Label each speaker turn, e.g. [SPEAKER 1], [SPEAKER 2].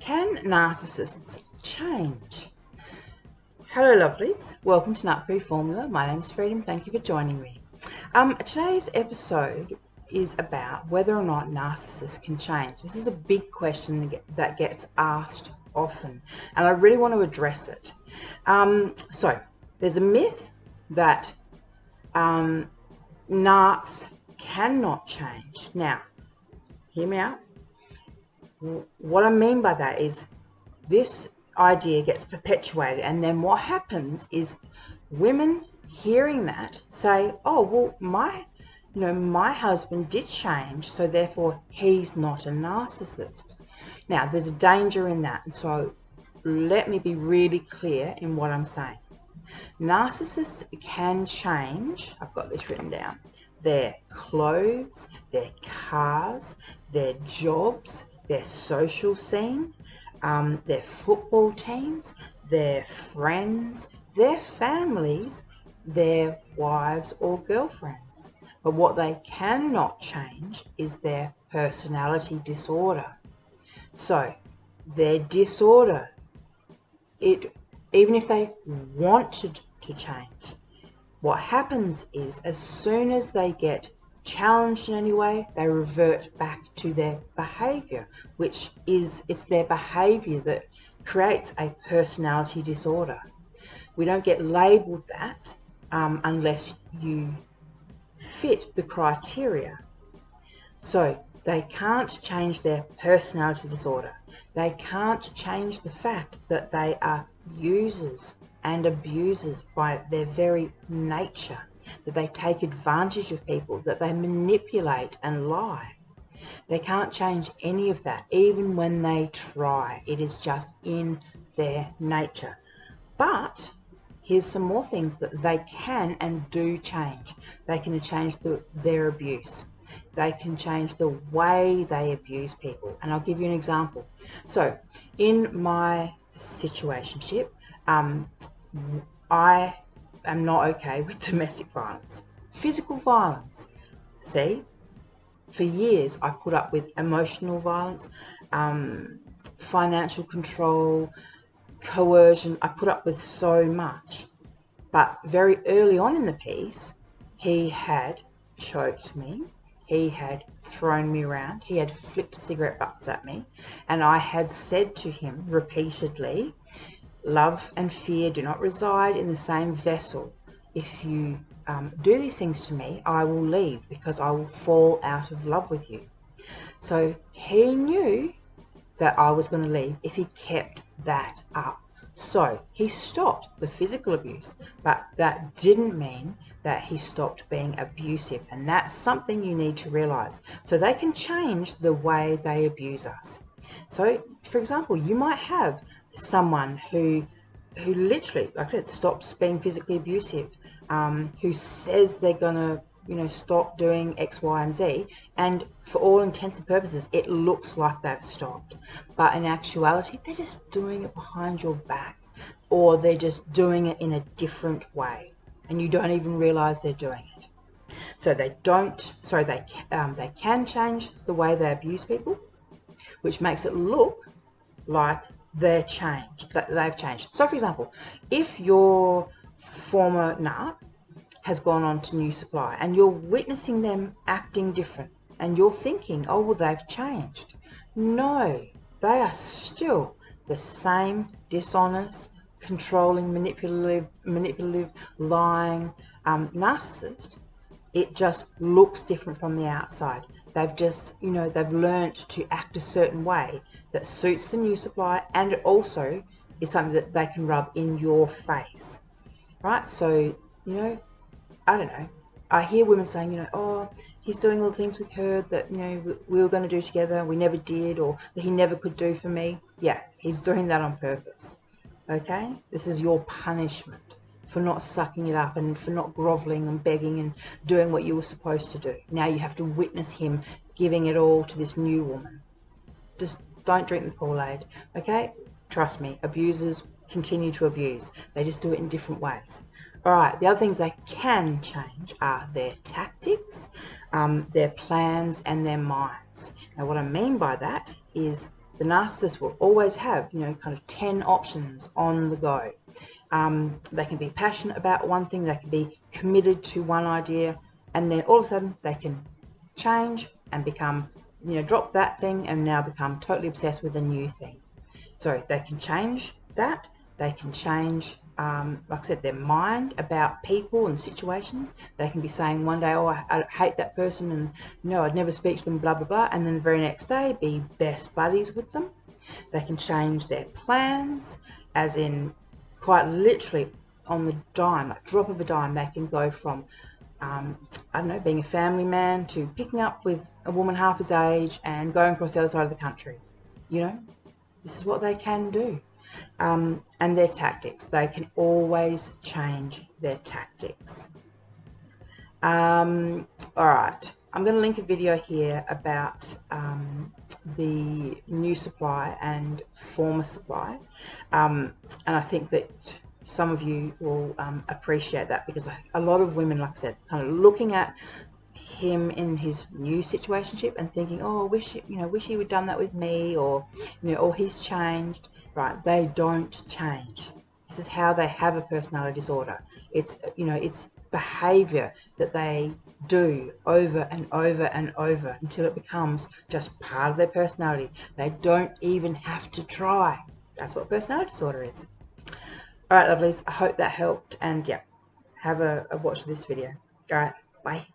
[SPEAKER 1] Can narcissists change? Hello lovelies, welcome to Nut Free Formula. My name is Freedom, thank you for joining me. Today's episode is about whether or not narcissists can change. This is a big question that gets asked often, and I really want to address it. So there's a myth that narcs cannot change. Now, hear me out. What I mean by that is this idea gets perpetuated, and then what happens is women hearing that say, oh, well, my husband did change, so therefore he's not a narcissist. Now, there's a danger in that, and so let me be really clear in what I'm saying. Narcissists can change, I've got this written down, their clothes, their cars, their jobs, their social scene, their football teams, their friends, their families, their wives or girlfriends. But what they cannot change is their personality disorder. So their disorder, even if they wanted to change, what happens is as soon as they get challenged in any way, they revert back to their behavior, it's their behavior that creates a personality disorder. We don't get labeled that unless you fit the criteria. So they can't change their personality disorder. They can't change the fact that they are users and abusers by their very nature, that they take advantage of people, that they manipulate and lie. They can't change any of that, even when they try. It is just in their nature. But here's some more things that they can and do change. They can change their abuse. They can change the way they abuse people. And I'll give you an example. So in my situationship, I am not okay with domestic violence. Physical violence. See, for years I put up with emotional violence, financial control, coercion. I put up with so much. But very early on in the piece, he had choked me. He had thrown me around. He had flicked cigarette butts at me. And I had said to him repeatedly, love and fear do not reside in the same vessel. If you do these things to me, I will leave because I will fall out of love with you. So he knew that I was going to leave if he kept that up. So he stopped the physical abuse, but that didn't mean that he stopped being abusive. And that's something you need to realize. So they can change the way they abuse us. So, for example, you might have someone who literally, like I said, stops being physically abusive, who says they're gonna, stop doing X, Y, and Z, and for all intents and purposes, it looks like they've stopped. But in actuality, they're just doing it behind your back, or they're just doing it in a different way, and you don't even realize they're doing it. So they can change the way they abuse people, which makes it look like they've changed. So for example, if your former narc has gone on to new supply and you're witnessing them acting different and you're thinking, oh, well, they've changed. No, they are still the same dishonest, controlling, manipulative, lying narcissist. It just looks different from the outside. They've just, they've learnt to act a certain way that suits the new supply, and it also is something that they can rub in your face, right? So, I don't know. I hear women saying, oh, he's doing all the things with her that, we were going to do together, we never did, or that he never could do for me. Yeah, he's doing that on purpose, okay? This is your punishment for not sucking it up and for not groveling and begging and doing what you were supposed to do. Now you have to witness him giving it all to this new woman. Just don't drink the Kool-Aid, okay? Trust me, abusers continue to abuse. They just do it in different ways. All right, the other things they can change are their tactics, their plans, and their minds. Now, what I mean by that is The narcissist will always have, you know, kind of 10 options on the go. They can be passionate about one thing, they can be committed to one idea, and then all of a sudden they can change and become, you know, drop that thing and now become totally obsessed with a new thing. So they can change that. They can change, like I said, their mind about people and situations. They can be saying one day, oh, I hate that person, and no, I'd never speak to them, blah, blah, blah. And then the very next day, be best buddies with them. They can change their plans, as in quite literally on the dime, like drop of a dime, they can go from, I don't know, being a family man to picking up with a woman half his age and going across the other side of the country. You know, this is what they can do. And their tactics, they can always change their tactics. All right, I'm going to link a video here about the new supply and former supply, and I think that some of you will appreciate that, because a lot of women, like I said, kind of looking at him in his new situationship and thinking, oh, wish he would done that with me, or, you know, or he's changed. Right, they don't change. This is how they have a personality disorder. It's, you know, it's behavior that they do over and over and over until it becomes just part of their personality. They don't even have to try. That's what personality disorder is. All right, lovelies, I hope that helped, and yeah, have a watch of this video. All right, bye.